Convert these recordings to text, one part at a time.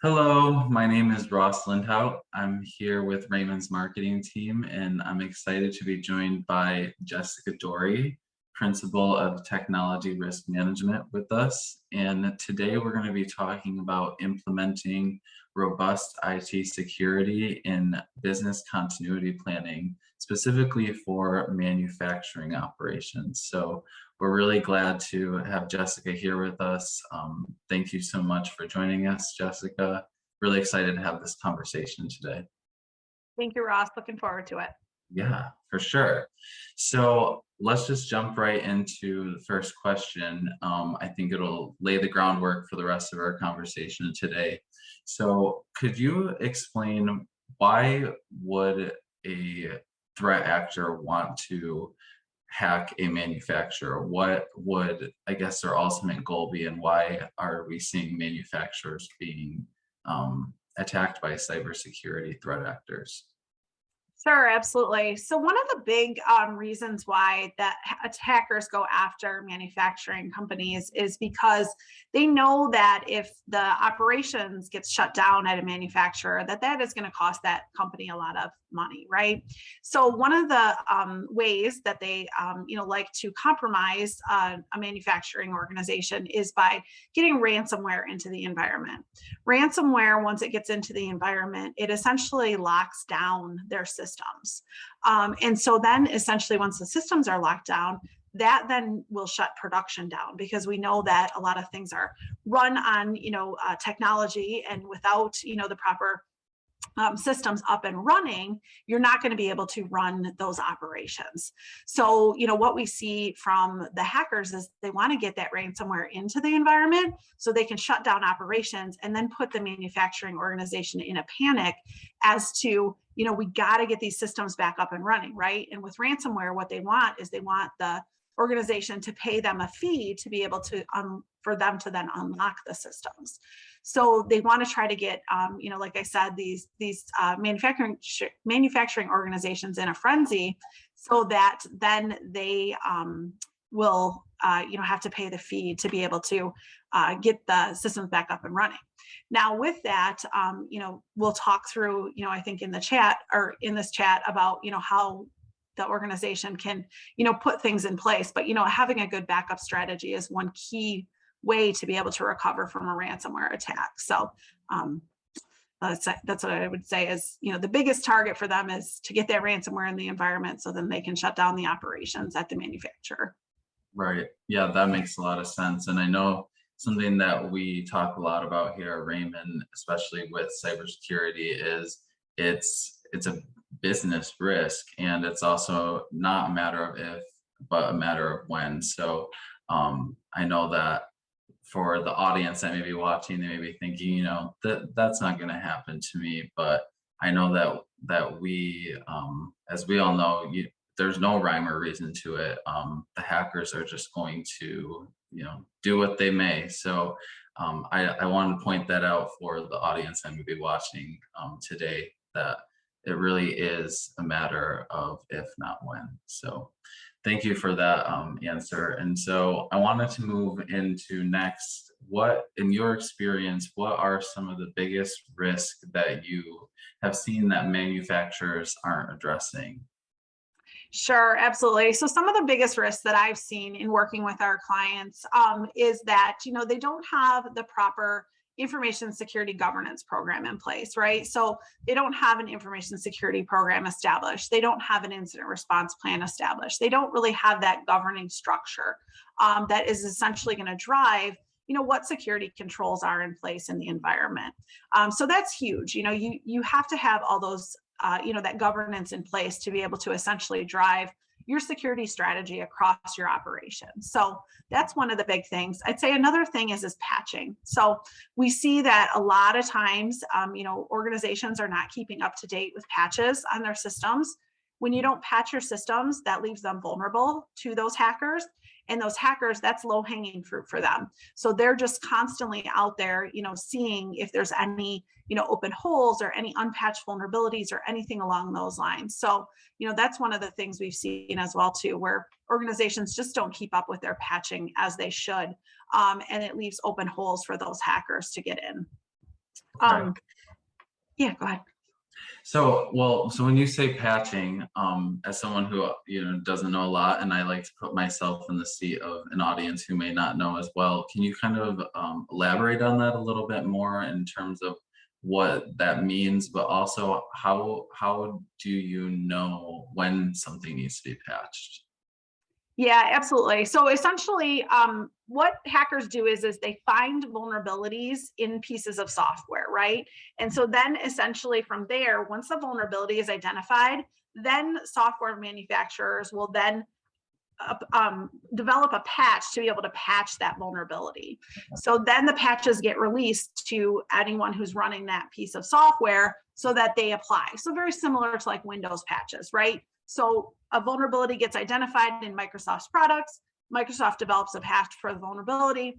Hello, my name is Ross Lindhout. I'm here with Raymond's marketing team, and I'm excited to be joined by Jessica Dore, Principal of Technology Risk Management with us. And today we're going to be talking about implementing robust IT security in business continuity planning, specifically for manufacturing operations. So we're really glad to have Jessica here with us. Thank you so much for joining us, Jessica. Really excited to have this conversation today. Thank you, Ross. Looking forward to it. Yeah, for sure. So let's just jump right into the first question. I think it'll lay the groundwork for the rest of our conversation today. So could you explain why would a threat actor want to hack a manufacturer? What would, I guess, their ultimate goal be, and why are we seeing manufacturers being attacked by cybersecurity threat actors? Sure, absolutely. So one of the big reasons why that attackers go after manufacturing companies is because they know that if the operations gets shut down at a manufacturer, that is going to cost that company a lot of money, right? So one of the ways that they like to compromise a manufacturing organization is by getting ransomware into the environment. Ransomware, once it gets into the environment, it essentially locks down their systems. And so then essentially once the systems are locked down, that then will shut production down, because we know that a lot of things are run on technology, and without the proper systems up and running, you're not going to be able to run those operations. So, what we see from the hackers is they want to get that ransomware into the environment so they can shut down operations and then put the manufacturing organization in a panic as to, we got to get these systems back up and running, right? And with ransomware, what they want is they want the organization to pay them a fee to be able to for them to then unlock the systems. So they want to try to get like I said, these manufacturing organizations in a frenzy, so that then they will have to pay the fee to be able to get the systems back up and running. Now with that, we'll talk through I think in the chat, or in this chat, about how the organization can put things in place. But having a good backup strategy is one key way to be able to recover from a ransomware attack. So that's what I would say is the biggest target for them is to get that ransomware in the environment, so then they can shut down the operations at the manufacturer. Right. Yeah, that makes a lot of sense. And I know something that we talk a lot about here at Raymond, especially with cybersecurity, is it's a business risk, and it's also not a matter of if, but a matter of when. So I know that for the audience that may be watching, they may be thinking, that's not going to happen to me. But I know that we, as we all know, there's no rhyme or reason to it. The hackers are just going to, do what they may. So I want to point that out for the audience that may be watching today, that it really is a matter of if, not when. So thank you for that answer. And so I wanted to move into next. What, in your experience, what are some of the biggest risks that you have seen that manufacturers aren't addressing? Sure, absolutely. So some of the biggest risks that I've seen in working with our clients is that, they don't have the proper information security governance program in place, right? So they don't have an information security program established. They don't have an incident response plan established. They don't really have that governing structure that is essentially going to drive what security controls are in place in the environment. So that's huge. You have to have all those that governance in place to be able to essentially drive your security strategy across your operation. So that's one of the big things. I'd say another thing is patching. So we see that a lot of times, organizations are not keeping up to date with patches on their systems. When you don't patch your systems, that leaves them vulnerable to those hackers. And those hackers, that's low-hanging fruit for them. So they're just constantly out there, seeing if there's any, open holes or any unpatched vulnerabilities or anything along those lines. So, that's one of the things we've seen as well too, where organizations just don't keep up with their patching as they should. And it leaves open holes for those hackers to get in. Okay. Yeah, go ahead. So, well, so when you say patching, as someone who, doesn't know a lot, and I like to put myself in the seat of an audience who may not know as well, can you kind of elaborate on that a little bit more in terms of what that means, but also how do you know when something needs to be patched? Yeah, absolutely. So essentially, what hackers do is they find vulnerabilities in pieces of software, right? And so then essentially from there, once the vulnerability is identified, then software manufacturers will then develop a patch to be able to patch that vulnerability. So then the patches get released to anyone who's running that piece of software so that they apply. So very similar to like Windows patches, right? So a vulnerability gets identified in Microsoft's products. Microsoft develops a patch for the vulnerability.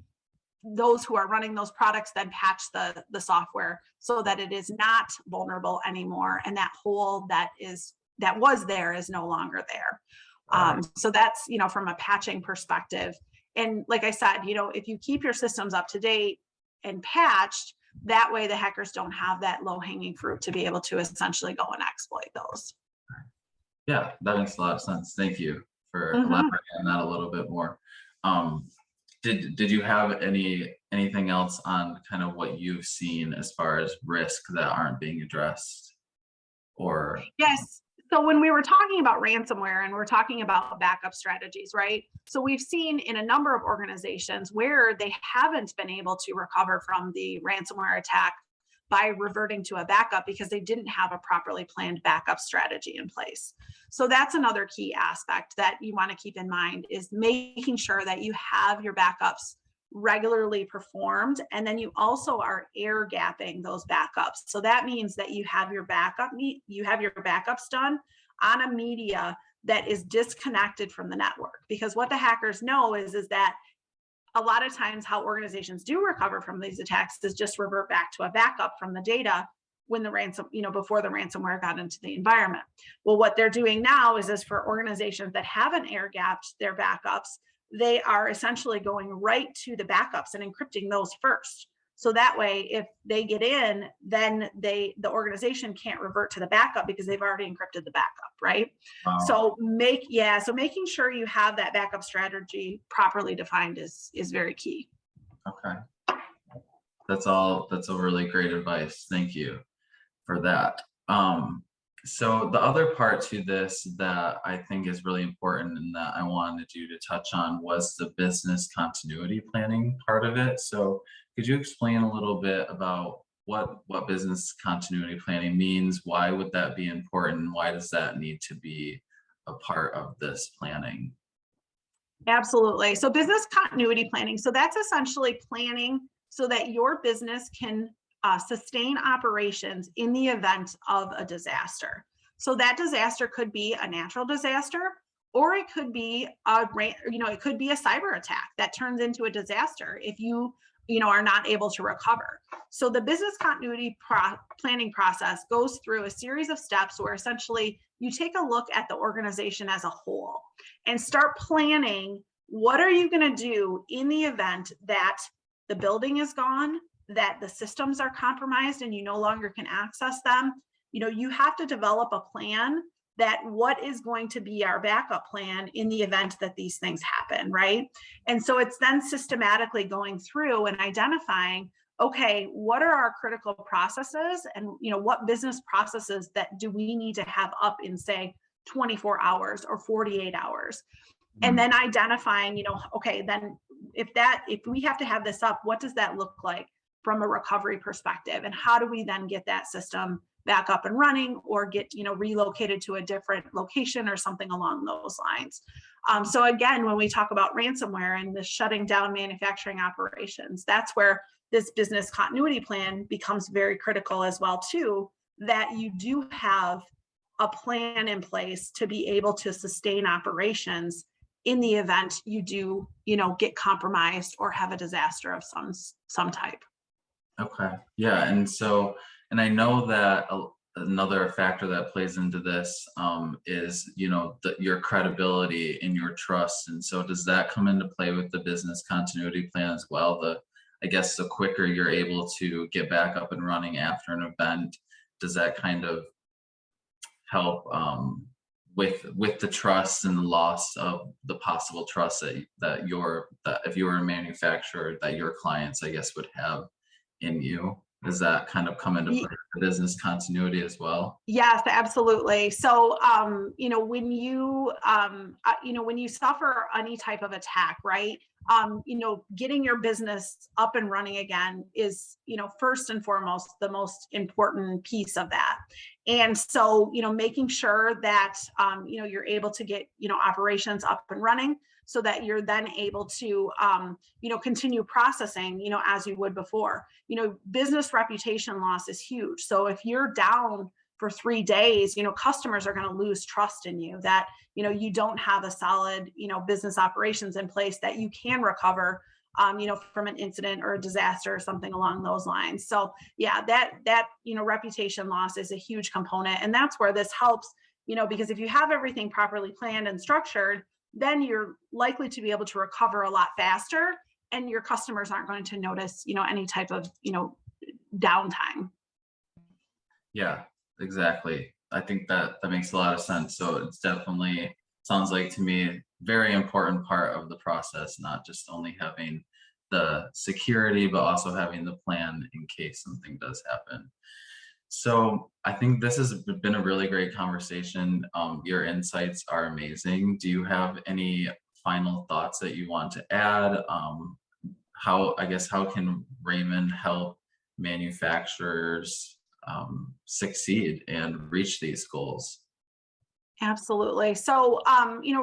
Those who are running those products then patch the software so that it is not vulnerable anymore, and that hole that was there is no longer there. So that's, from a patching perspective. And like I said, if you keep your systems up to date and patched, that way the hackers don't have that low hanging fruit to be able to essentially go and exploit those. Yeah, that makes a lot of sense. Thank you for Mhm. elaborating on that a little bit more. Um, did you have anything else on kind of what you've seen as far as risk that aren't being addressed? Or Yes. So when we were talking about ransomware and we're talking about backup strategies, right? So we've seen in a number of organizations where they haven't been able to recover from the ransomware attack by reverting to a backup because they didn't have a properly planned backup strategy in place. So that's another key aspect that you want to keep in mind, is making sure that you have your backups regularly performed, and then you also are air gapping those backups. So that means that you have your backups done on a media that is disconnected from the network, because what the hackers know is that a lot of times how organizations do recover from these attacks is just revert back to a backup from the data when before the ransomware got into the environment. Well, what they're doing now is for organizations that haven't air gapped their backups, they are essentially going right to the backups and encrypting those first. So that way, if they get in, then the organization can't revert to the backup because they've already encrypted the backup, right? wow, So making sure you have that backup strategy properly defined is very key. okay, that's a really great advice. Thank you for that. So the other part to this that I think is really important and that I wanted you to touch on was the business continuity planning part of it. So could you explain a little bit about what business continuity planning means? Why would that be important? Why does that need to be a part of this planning? Absolutely. So business continuity planning. So that's essentially planning so that your business can sustain operations in the event of a disaster. So that disaster could be a natural disaster, or it could be it could be a cyber attack that turns into a disaster if you are not able to recover. So the business continuity planning process goes through a series of steps where essentially you take a look at the organization as a whole and start planning, what are you going to do in the event that the building is gone, that the systems are compromised and you no longer can access them. You have to develop a plan that what is going to be our backup plan in the event that these things happen, right? And so it's then systematically going through and identifying, okay, what are our critical processes, and what business processes that do we need to have up in, say, 24 hours or 48 hours? And Mm, then identifying, okay, then if we have to have this up, what does that look like from a recovery perspective? And how do we then get that system back up and running, or get, relocated to a different location or something along those lines? So again, when we talk about ransomware and the shutting down manufacturing operations, that's where this business continuity plan becomes very critical as well too, that you do have a plan in place to be able to sustain operations in the event you do, get compromised or have a disaster of some type. okay, yeah, and I know that another factor that plays into this is your credibility and your trust, and so does that come into play with the business continuity plan as well? I guess the quicker you're able to get back up and running after an event, does that kind of help with the trust and the loss of the possible trust that if you were a manufacturer, that your clients, I guess, would have in you? Does that kind of come into play for business continuity as well? Yes, absolutely. So, when you suffer any type of attack, right? Getting your business up and running again is, first and foremost, the most important piece of that. And so, making sure that, you're able to get, operations up and running so that you're then able to, continue processing, as you would before. Business reputation loss is huge. So if you're down for 3 days, customers are going to lose trust in you that, you don't have a solid, business operations in place that you can recover, from an incident or a disaster or something along those lines. So yeah, that reputation loss is a huge component. And that's where this helps, because if you have everything properly planned and structured, then you're likely to be able to recover a lot faster, and your customers aren't going to notice, any type of, downtime. Yeah, exactly. I think that makes a lot of sense. So it's definitely sounds like to me very important part of the process, not just only having the security, but also having the plan in case something does happen. So I think this has been a really great conversation. Your insights are amazing. Do you have any final thoughts that you want to add? How can Raymond help manufacturers succeed and reach these goals? Absolutely. So,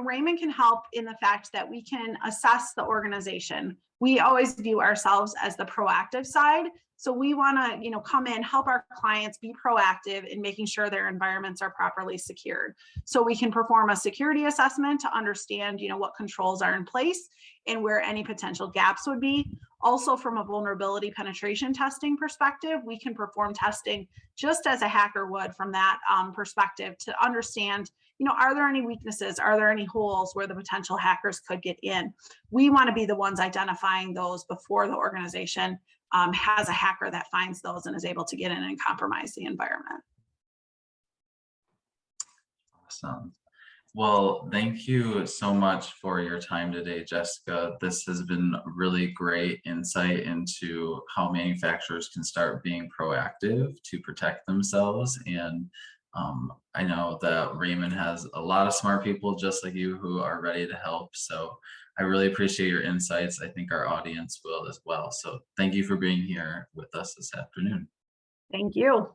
Raymond can help in the fact that we can assess the organization. We always view ourselves as the proactive side. So we want to, come in, help our clients be proactive in making sure their environments are properly secured. So we can perform a security assessment to understand, what controls are in place and where any potential gaps would be. Also, from a vulnerability penetration testing perspective, we can perform testing just as a hacker would from that perspective to understand, are there any weaknesses? Are there any holes where the potential hackers could get in? We want to be the ones identifying those before the organization has a hacker that finds those and is able to get in and compromise the environment. Awesome. Well, thank you so much for your time today, Jessica. This has been really great insight into how manufacturers can start being proactive to protect themselves. And I know that Raymond has a lot of smart people just like you who are ready to help. So I really appreciate your insights. I think our audience will as well. So thank you for being here with us this afternoon. Thank you.